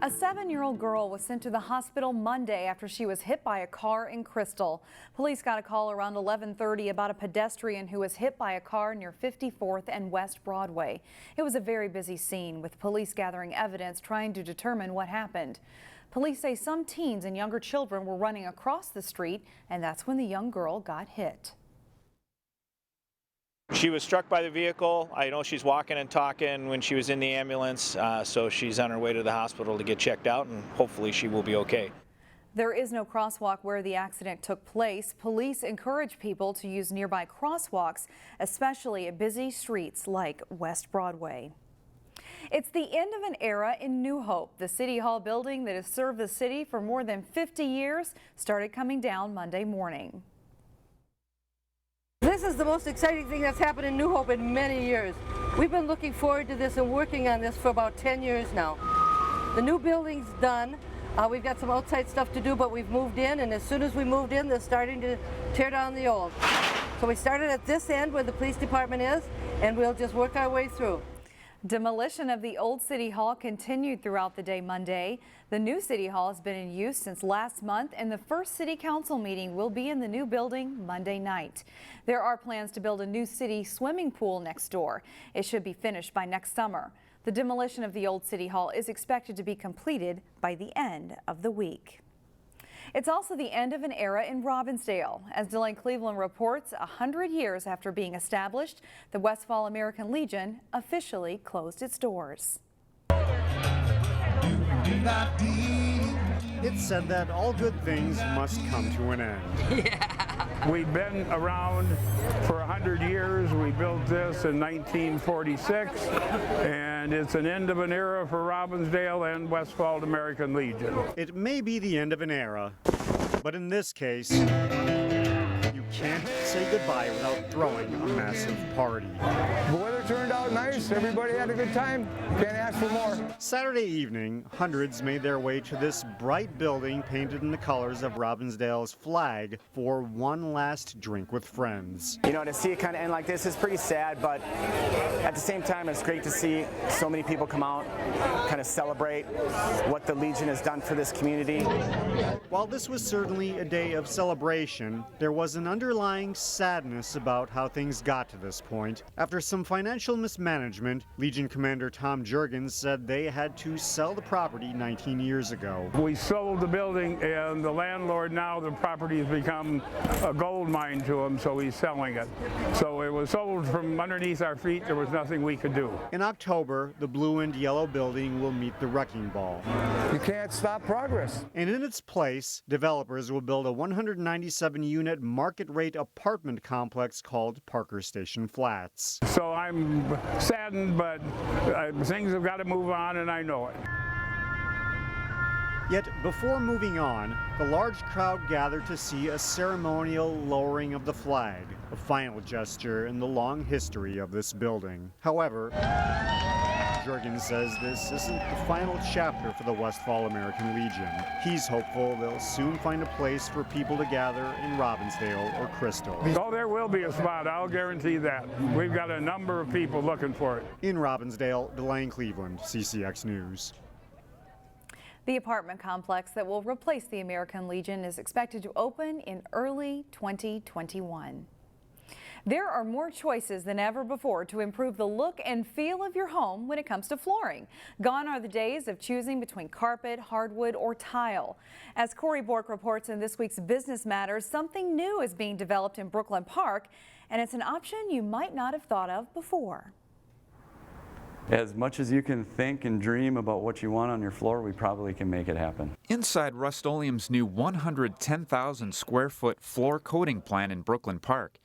A 7-year-old girl was sent to the hospital Monday after she was hit by a car in Crystal. Police got a call around 11:30 about a pedestrian who was hit by a car near 54th and West Broadway. It was a very busy scene with police gathering evidence trying to determine what happened. Police say some teens and younger children were running across the street, and that's when the young girl got hit. She was struck by the vehicle. I know she's walking and talking when she was in the ambulance, so she's on her way to the hospital to get checked out, and hopefully she will be okay. There is no crosswalk where the accident took place. Police encourage people to use nearby crosswalks, especially at busy streets like West Broadway. It's the end of an era in New Hope. The City Hall building that has served the city for more than 50 years started coming down Monday morning. This is the most exciting thing that's happened in New Hope in many years. We've been looking forward to this and working on this for about 10 years now. The new building's done. We've got some outside stuff to do, but we've moved in, and as soon as we moved in, they're starting to tear down the old. So we started at this end where the police department is, and we'll just work our way through. Demolition of the old City Hall continued throughout the day Monday. The new City Hall has been in use since last month, and the first City Council meeting will be in the new building Monday night. There are plans to build a new city swimming pool next door. It should be finished by next summer. The demolition of the old City Hall is expected to be completed by the end of the week. It's also the end of an era in Robbinsdale. As Delane Cleveland reports, 100 years after being established, the Westfall American Legion officially closed its doors. It's said that all good things must come to an end. Yeah. We've been around for 100 years. We built this in 1946, and it's an end of an era for Robbinsdale and Westfall American Legion. It may be the end of an era, but in this case, you can't say goodbye without throwing a massive party. The weather turned out nice. Everybody had a good time. Can't ask for more. Saturday evening, hundreds made their way to this bright building painted in the colors of Robbinsdale's flag for one last drink with friends. You know, to see it kind of end like this is pretty sad, but at the same time, it's great to see so many people come out, kind of celebrate what the Legion has done for this community. While this was certainly a day of celebration, there was an underlying sadness about how things got to this point. After some financial mismanagement, Legion Commander Tom Jurgens said they had to sell the property 19 years ago. We sold the building, and the landlord, now the property has become a gold mine to him, so he's selling it. So it was sold from underneath our feet. There was nothing we could do. In October, the blue and yellow building will meet the wrecking ball. You can't stop progress. And in its place, developers will build a 197-unit market-rate apartment complex called Parker Station Flats. So I'm saddened, but things have got to move on, and I know it. Yet before moving on, the large crowd gathered to see a ceremonial lowering of the flag, a final gesture in the long history of this building. However, Jurgens says this isn't the final chapter for the Westfall American Legion. He's hopeful they'll soon find a place for people to gather in Robbinsdale or Crystal. Oh, there will be a spot, I'll guarantee that. We've got a number of people looking for it. In Robbinsdale, Delane Cleveland, CCX News. The apartment complex that will replace the American Legion is expected to open in early 2021. There are more choices than ever before to improve the look and feel of your home when it comes to flooring. Gone are the days of choosing between carpet, hardwood, or tile. As Corey Bork reports in this week's Business Matters, something new is being developed in Brooklyn Park, and it's an option you might not have thought of before. As much as you can think and dream about what you want on your floor, we probably can make it happen. Inside Rust-Oleum's new 110,000 square foot floor coating plant in Brooklyn Park,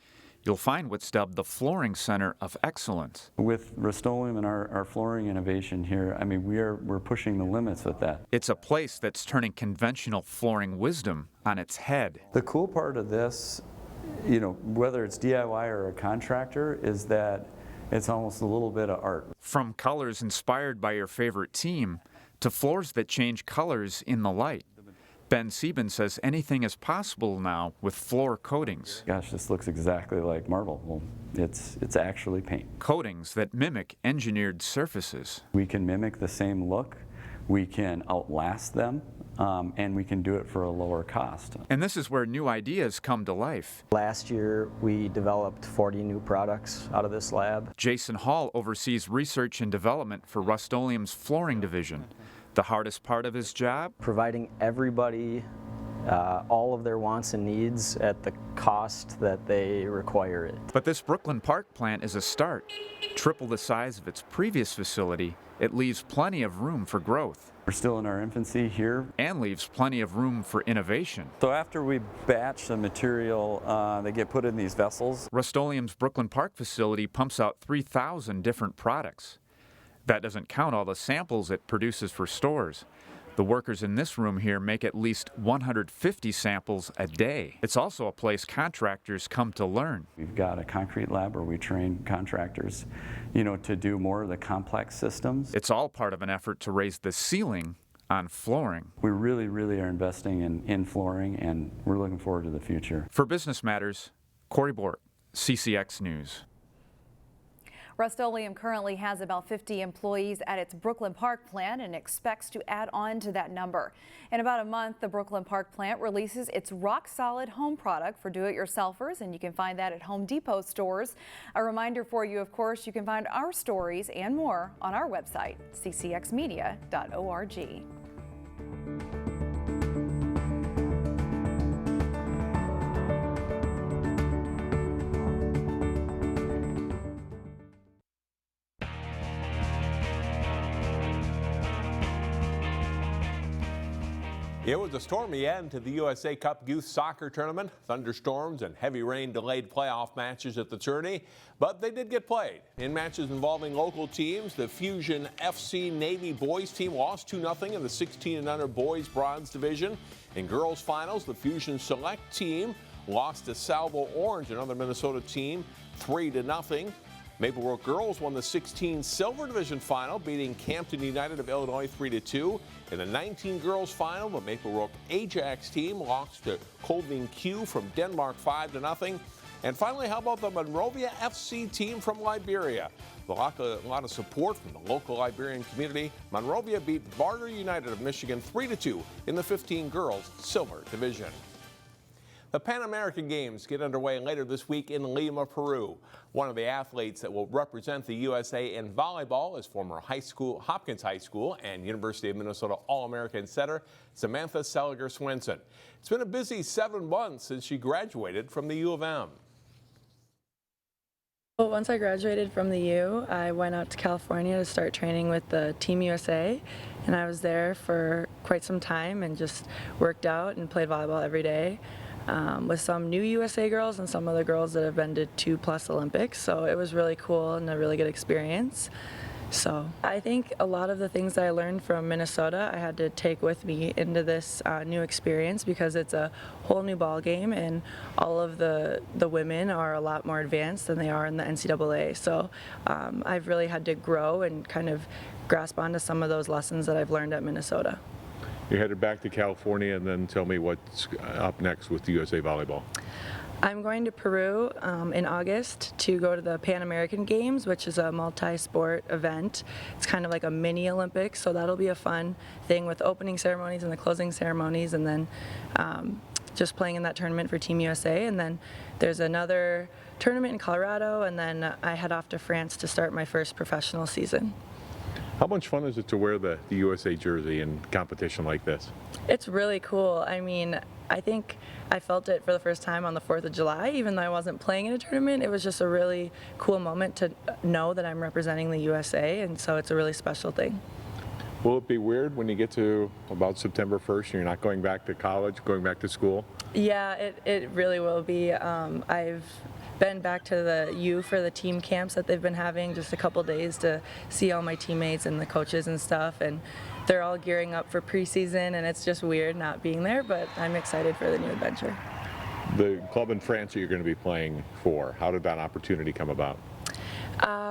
you'll find what's dubbed the Flooring Center of Excellence. With Rust-Oleum and our flooring innovation here, I mean, we're pushing the limits with that. It's a place that's turning conventional flooring wisdom on its head. The cool part of this, you know, whether it's DIY or a contractor, is that it's almost a little bit of art. From colors inspired by your favorite team to floors that change colors in the light. Ben Sieben says anything is possible now with floor coatings. Gosh, this looks exactly like marble. Well, it's actually paint. Coatings that mimic engineered surfaces. We can mimic the same look we can outlast them, and we can do it for a lower cost. And this is where new ideas come to life. Last year, we developed 40 new products out of this lab. Jason Hall oversees research and development for Rust-Oleum's flooring division. The hardest part of his job? Providing everybody all of their wants and needs at the cost that they require it. But this Brooklyn Park plant is a start. Triple the size of its previous facility, it leaves plenty of room for growth. We're still in our infancy here. And leaves plenty of room for innovation. So after we batch the material, they get put in these vessels. Rust-Oleum's Brooklyn Park facility pumps out 3,000 different products. That doesn't count all the samples it produces for stores. The workers in this room here make at least 150 samples a day. It's also a place contractors come to learn. We've got a concrete lab where we train contractors, to do more of the complex systems. It's all part of an effort to raise the ceiling on flooring. We really, really are investing in flooring, and we're looking forward to the future. For Business Matters, Corey Bort, CCX News. Rust-Oleum currently has about 50 employees at its Brooklyn Park plant and expects to add on to that number. In about a month, the Brooklyn Park plant releases its rock-solid home product for do-it-yourselfers, and you can find that at Home Depot stores. A reminder for you, of course, you can find our stories and more on our website, ccxmedia.org. It was a stormy end to the USA Cup Youth Soccer Tournament. Thunderstorms and heavy rain delayed playoff matches at the tourney, but they did get played. In matches involving local teams, the Fusion FC Navy boys team lost 2-0 in the 16 and under boys bronze division. In girls finals, the Fusion Select team lost to Salvo Orange, another Minnesota team, 3-0. Maple Brook girls won the 16 silver division final, beating Campton United of Illinois 3-2. In the 19 girls final, the Maple Brook Ajax team lost to Kolding Q from Denmark 5-0. And finally, how about the Monrovia FC team from Liberia? A lot of support from the local Liberian community. Monrovia beat Barter United of Michigan 3-2 in the 15 girls silver division. The Pan American Games get underway later this week in Lima, Peru. One of the athletes that will represent the USA in volleyball is former Hopkins High School and University of Minnesota All-American setter Samantha Seliger-Swenson. It's been a busy 7 months since she graduated from the U of M. Well, once I graduated from the U, I went out to California to start training with the Team USA, and I was there for quite some time and just worked out and played volleyball every day. With some new USA girls and some other girls that have been to 2+ Olympics. So it was really cool and a really good experience. So I think a lot of the things that I learned from Minnesota I had to take with me into this new experience, because it's a whole new ball game and all of the women are a lot more advanced than they are in the NCAA. So I've really had to grow and kind of grasp onto some of those lessons that I've learned at Minnesota. You're headed back to California, and then tell me what's up next with the USA Volleyball. I'm going to Peru in August to go to the Pan American Games, which is a multi-sport event. It's kind of like a mini Olympics, so that'll be a fun thing with opening ceremonies and the closing ceremonies, and then just playing in that tournament for Team USA. And then there's another tournament in Colorado, and then I head off to France to start my first professional season. How much fun is it to wear the USA jersey in competition like this? It's really cool. I mean, I think I felt it for the first time on the 4th of July, even though I wasn't playing in a tournament. It was just a really cool moment to know that I'm representing the USA, and so it's a really special thing. Will it be weird when you get to about September 1st and you're not going back to college, going back to school? Yeah, it really will be. I've been back to the U for the team camps that they've been having, just a couple days to see all my teammates and the coaches and stuff, and they're all gearing up for preseason, and it's just weird not being there, but I'm excited for the new adventure. The club in France that you're going to be playing for, how did that opportunity come about?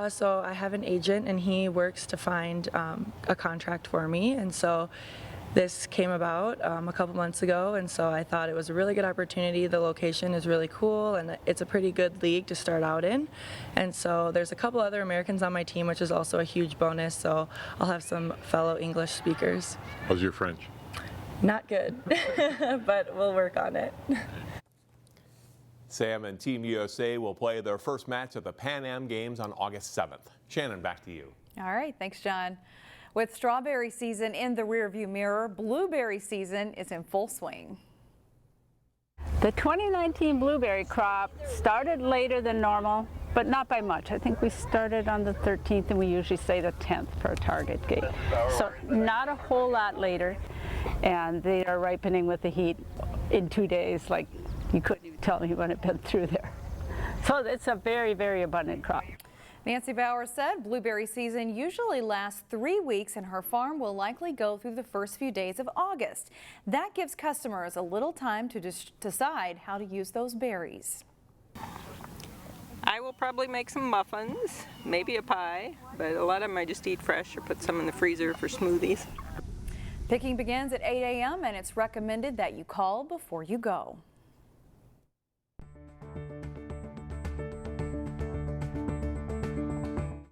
So I have an agent, and he works to find a contract for me, and so this came about a couple months ago, and so I thought it was a really good opportunity. The location is really cool, and it's a pretty good league to start out in. And so there's a couple other Americans on my team, which is also a huge bonus, so I'll have some fellow English speakers. How's your French? Not good, but we'll work on it. Sam and Team USA will play their first match at the Pan Am Games on August 7th. Shannon, back to you. All right, thanks, John. With strawberry season in the rearview mirror, blueberry season is in full swing. The 2019 blueberry crop started later than normal, but not by much. I think we started on the 13th, and we usually say the 10th for a target gate. So not a whole lot later, and they are ripening with the heat in 2 days, like you couldn't even tell me when it been through there. So it's a very, very abundant crop. Nancy Bauer said blueberry season usually lasts 3 weeks, and her farm will likely go through the first few days of August. That gives customers a little time to decide how to use those berries. I will probably make some muffins, maybe a pie, but a lot of them I just eat fresh or put some in the freezer for smoothies. Picking begins at 8 a.m. and it's recommended that you call before you go.